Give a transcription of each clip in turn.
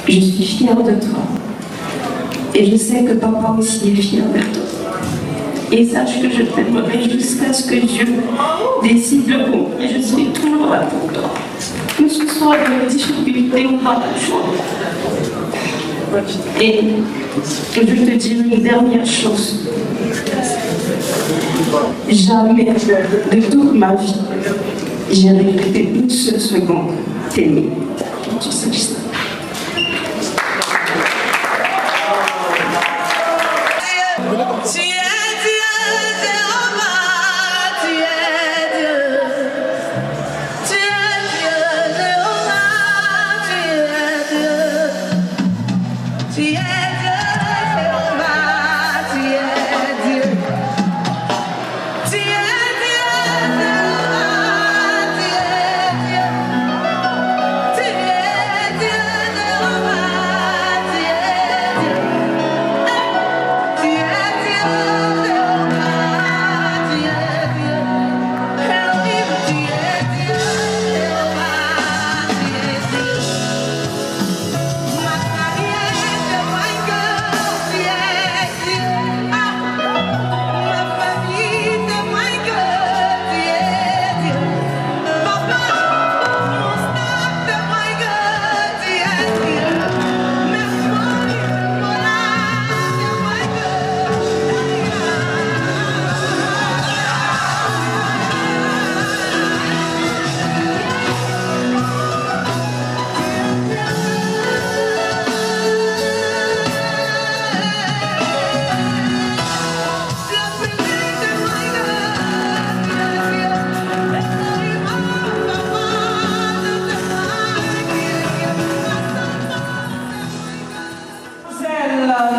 Je suis fière de toi. Et je sais que papa aussi est fier de toi. Et sache que je t'aimerai jusqu'à ce que Dieu décide le bon. Et je suis toujours là pour toi. Que ce soit de difficultés ou pas de choix. Et je te dis une dernière chose. Jamais de toute ma vie, j'ai regretté une seule seconde t'aimer. Tu sais ça.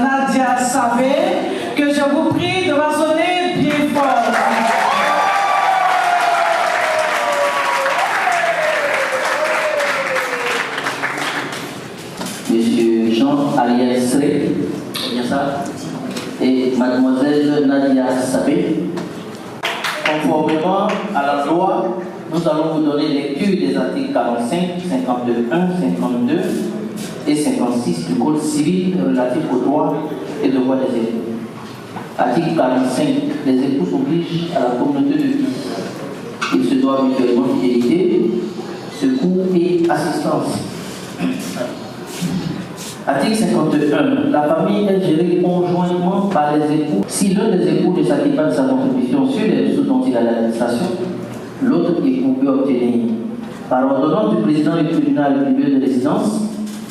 Nadia Sabé, que je vous prie de résonner bien fort. Monsieur Jean-Ariel Sré, bien ça, et mademoiselle Nadia Sabé. Conformément à la loi, nous allons vous donner lecture des articles 45, 52.1, 52 et 56 du Code civil relatif aux droits et devoirs des époux. Article 45. Les époux s'obligent à la communauté de vie. Ils se doivent mutuellement fidélité, secours et assistance. Article 51. La famille est gérée conjointement par les époux. Si l'un des époux ne s'acquitte pas de sa contribution sur les ressources dont il a l'administration, l'autre époux peut obtenir, par ordonnance du président du tribunal privé de résidence,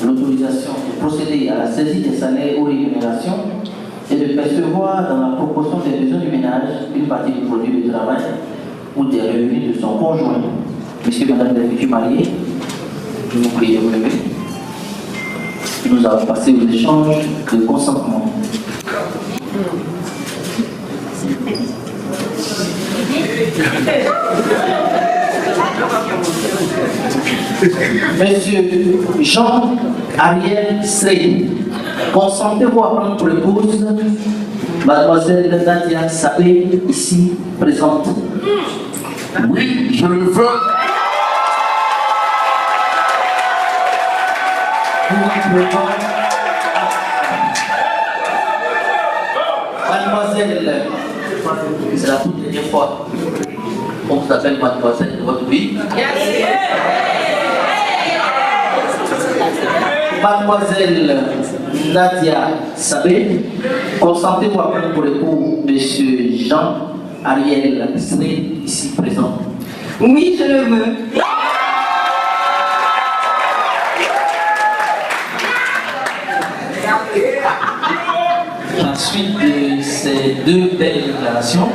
l'autorisation de procéder à la saisie des salaires ou rémunérations et de percevoir dans la proportion des besoins du ménage une partie du produit de travail ou des revenus de son conjoint. Monsieur et madame les futurs mariés, je vous prie de vous lever. Nous allons passer aux échanges de consentement. Monsieur Jean-Ariel Sré, consentez-vous à prendre pour épouse mademoiselle Nadia Sabé, ici présente? Oui, je le veux. Mademoiselle, c'est la toute dernière fois qu'on vous appelle mademoiselle de votre vie. Mademoiselle Nadia Sabé, consentez-vous à prendre pour époux monsieur Jean-Ariel Sré, ici présent? Oui, je le veux. Ensuite de ces deux belles déclarations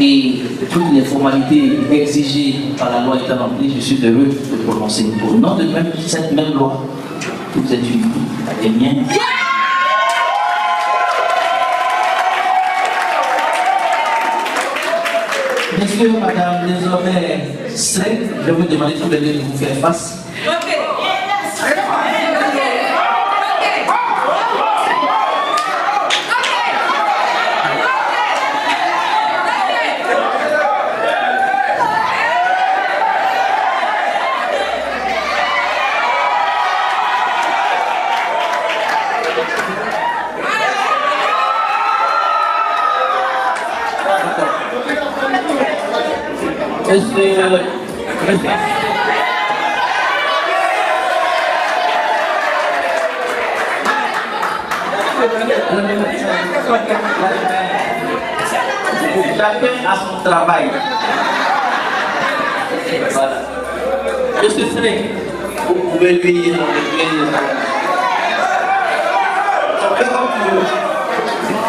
et toutes les formalités exigées par la loi étant remplies, je suis heureux de prononcer au nom de cette même loi que vous êtes unis à des miens. Messieurs, madame, désormais, je vais vous demander tous les deux de vous faire face. Chacun a son travail. Voilà. Monsieur Frey, vous pouvez lui enlever fais comme tu veux.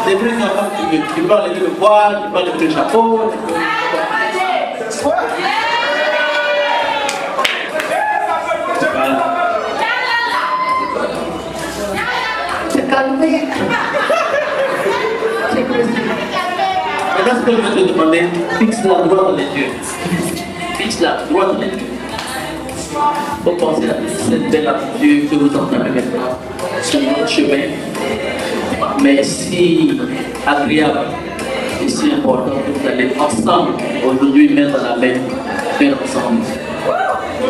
C'est plus comme tu veux. Tu peux enlever le voile, tu peux enlever le chapeau. Voilà. C'est calmé. Maintenant, ce que je vais te demander, fixe-la droit dans les yeux. Fixe-la droit dans les yeux. Faut penser à cette belle aventure que vous entendez maintenant sur notre chemin. Mais si agréable et si important que vous allez ensemble aujourd'hui mettre la main, faire ensemble.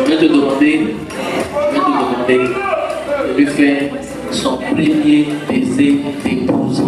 Je vais te demander de lui faire son premier baiser d'épouse.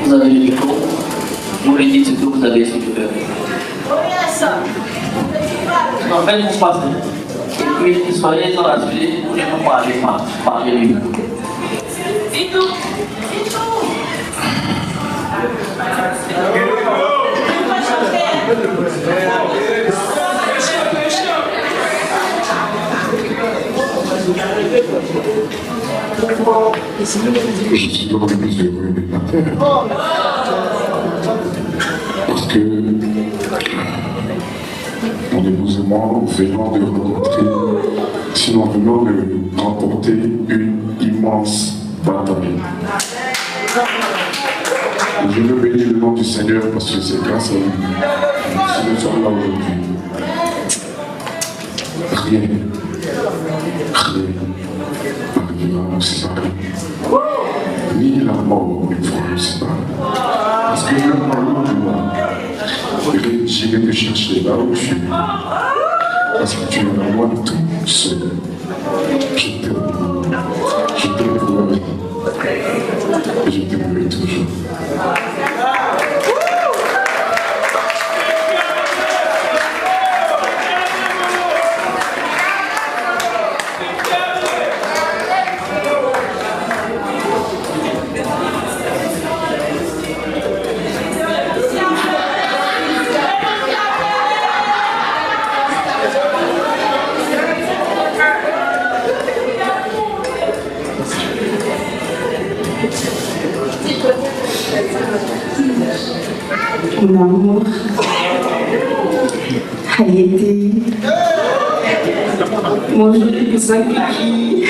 Vous avez le micro, vous lui dites ce que vous avez sur le cœur. En fait, vous passez. Et puis, soyez dans la suite, vous ne parlez pas, parlez-lui. Je suis dans le plus heureux de la terre. Parce que mon épouse et moi venons de rencontrer, sinon venons de remporter une immense bataille. Je veux bénir le nom du Seigneur parce que c'est grâce à lui si nous sommes là aujourd'hui. Rien n'arrivera aussi pareil. Ni la mort ne fera aussi pareil. Parce que même en de moi, j'irai te chercher là où tu es. Parce que tu es à moi tout seul. Je t'aime pour la vie. Et je t'aimerai toujours. Mon amour a été mon joli sacrifice.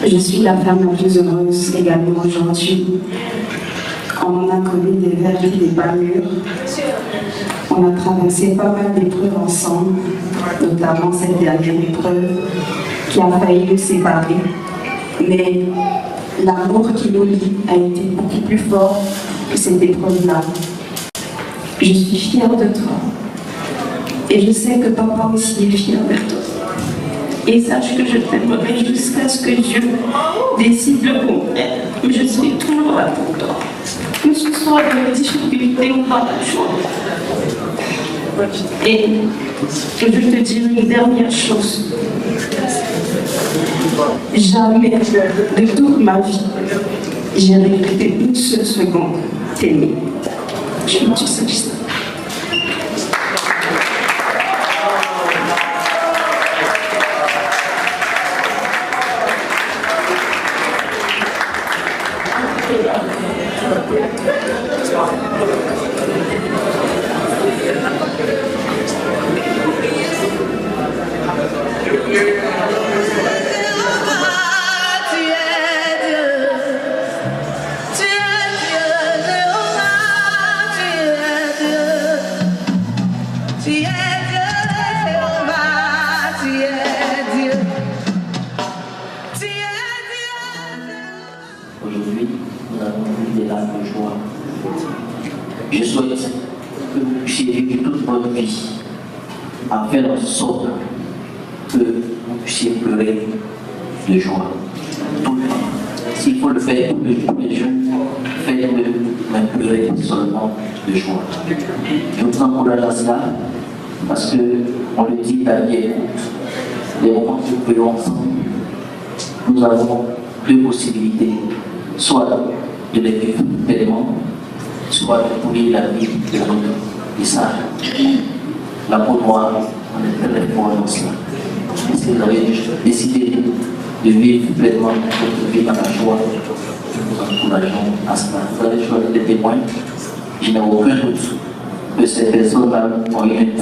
Je suis la femme la plus heureuse également aujourd'hui. On a connu des verres et des pas mûrs. On a traversé pas mal d'épreuves ensemble, notamment cette dernière épreuve qui a failli nous séparer. Mais l'amour qui nous lie a été beaucoup plus fort que cette épreuve-là. Je suis fière de toi. Et je sais que papa aussi est fier de toi. Et sache que je t'aimerai jusqu'à ce que Dieu décide le contraire. Mais je suis toujours là pour toi. Que ce soit dans les difficultés ou pas le choix. Et je te dire une dernière chose. Jamais de toute ma vie, j'ai regretté une seule seconde t'aimer. Je veux que tu saches ça. Aujourd'hui, nous avons vu des larmes de joie. Je souhaite que vous puissiez vivre toute votre vie à faire en sorte que vous puissiez pleurer de joie. Tout le temps. S'il faut le faire tous les jours, faites-le, mais pleurez seulement de joie. Je vous encourage à cela parce qu'on le dit, la vie est courte. Les moments que nous vivons ensemble, nous avons deux possibilités. Soit de les vivre pleinement, soit de pourrir la vie de l'autre. Et ça, la peau noire, on est très fort dans cela. Est-ce que vous avez décidé de vivre pleinement votre vie dans la joie? Nous vous encourageons à cela. Vous avez choisi des témoins. Je n'ai aucun doute que ces personnes-là ont eu une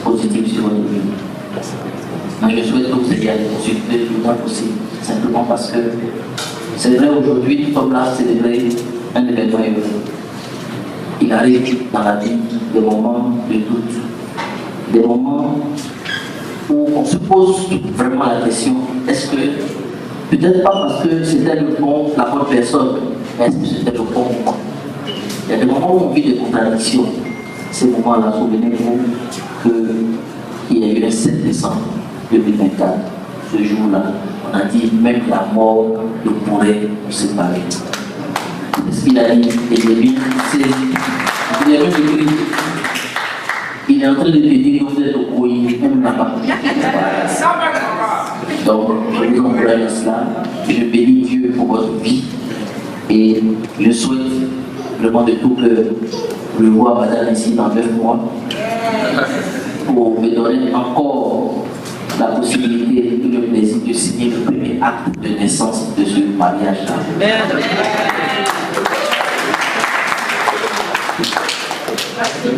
positive sur votre vie. Mais je souhaite que vous ayez consulté le plus loin possible, simplement parce que c'est vrai, aujourd'hui, nous sommes là à célébrer un événement heureux. Il arrive dans la vie des moments de doute, des moments où on se pose vraiment la question, est-ce que, peut-être pas parce que c'était la bonne personne, mais est-ce que c'était le bon moment? Il y a des moments où on vit des contradictions. Ces moments-là, souvenez-vous qu'il y a eu le 7 décembre 2024, ce jour-là. On a dit même la mort ne pourrait nous séparer. C'est ce qu'il a dit. Et lui, il est en train de te dire que vous êtes au pays, même là-bas. Donc, je vous encourage à cela. Je bénis Dieu pour votre vie. Et je souhaite vraiment de tout cœur le voir madame ici dans 9 mois pour me donner encore la possibilité et le plaisir de signer le premier acte de naissance de ce mariage-là.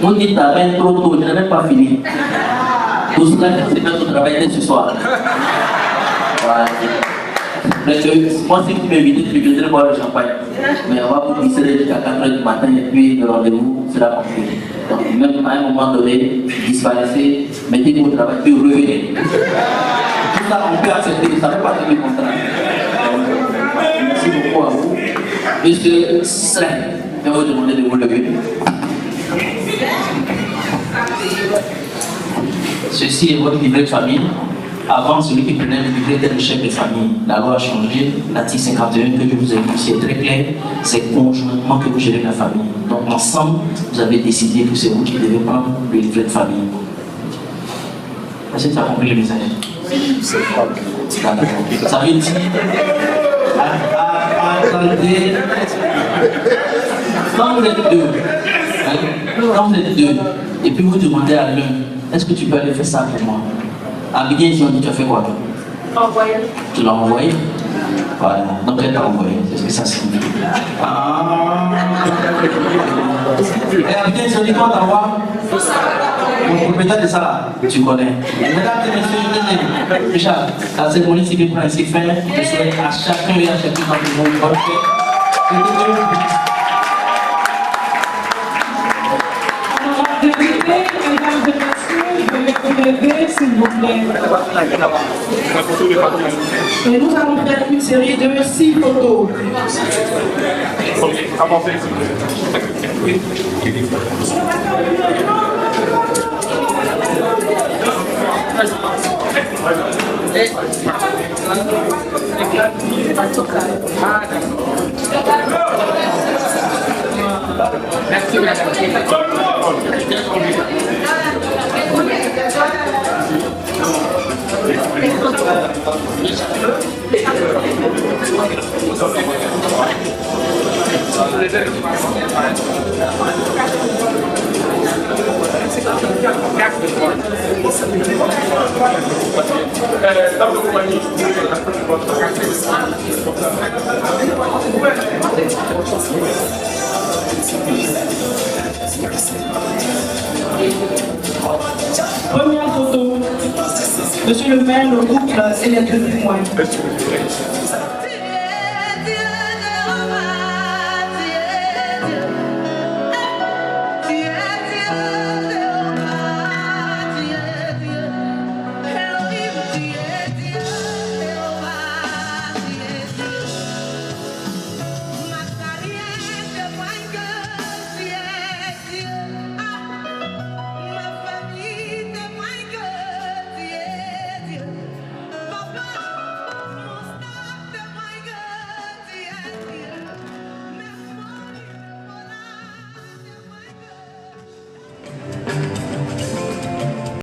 On dit t'as même trop tôt, je n'ai même pas fini. Tout cela, c'est notre travail dès ce soir. Voilà. Moi, si vous m'invitez, je viendrai boire le champagne. Mais on va vous glisser jusqu'à 4h du matin et puis le rendez-vous sera compris. Donc, même à un moment donné, disparaissez, mettez-vous au travail, puis revenez. Tout ça, on peut accepter, ça ne fait pas de contrat. Merci beaucoup à vous. Monsieur Sren, je vais vous demander de vous lever. Ceci est votre livret de famille. Avant, celui qui prenait le livret était le chef de famille. La loi a changé. L'article 51 que je vous ai dit, c'est très clair. C'est conjointement que vous gérez la famille. Donc, ensemble, vous avez décidé que c'est vous qui devez prendre le livret de famille. Est-ce que tu as compris le message? Ça veut dire, attendez, quand vous êtes deux, et puis vous demandez à l'un, est-ce que tu peux aller faire ça pour moi? À midi, ils ont dit, tu as fait quoi? Envoyé. Tu l'as envoyé? Voilà, donc elle t'a envoyé, c'est ce que ça signifie. Et à midi, ils ont dit, quoi t'envoies? Mon propriétaire de ça, tu connais. Mesdames et messieurs, Richard, la cérémonie civile prend ainsi fin. Je souhaite à chacun et à chacune d'entre vous une bonne fête. Mesdames et messieurs, veuillez vous lever, s'il vous plaît. Et nous allons faire une série de 6 photos. Première photo. Monsieur le maire, le couple et les deux témoins.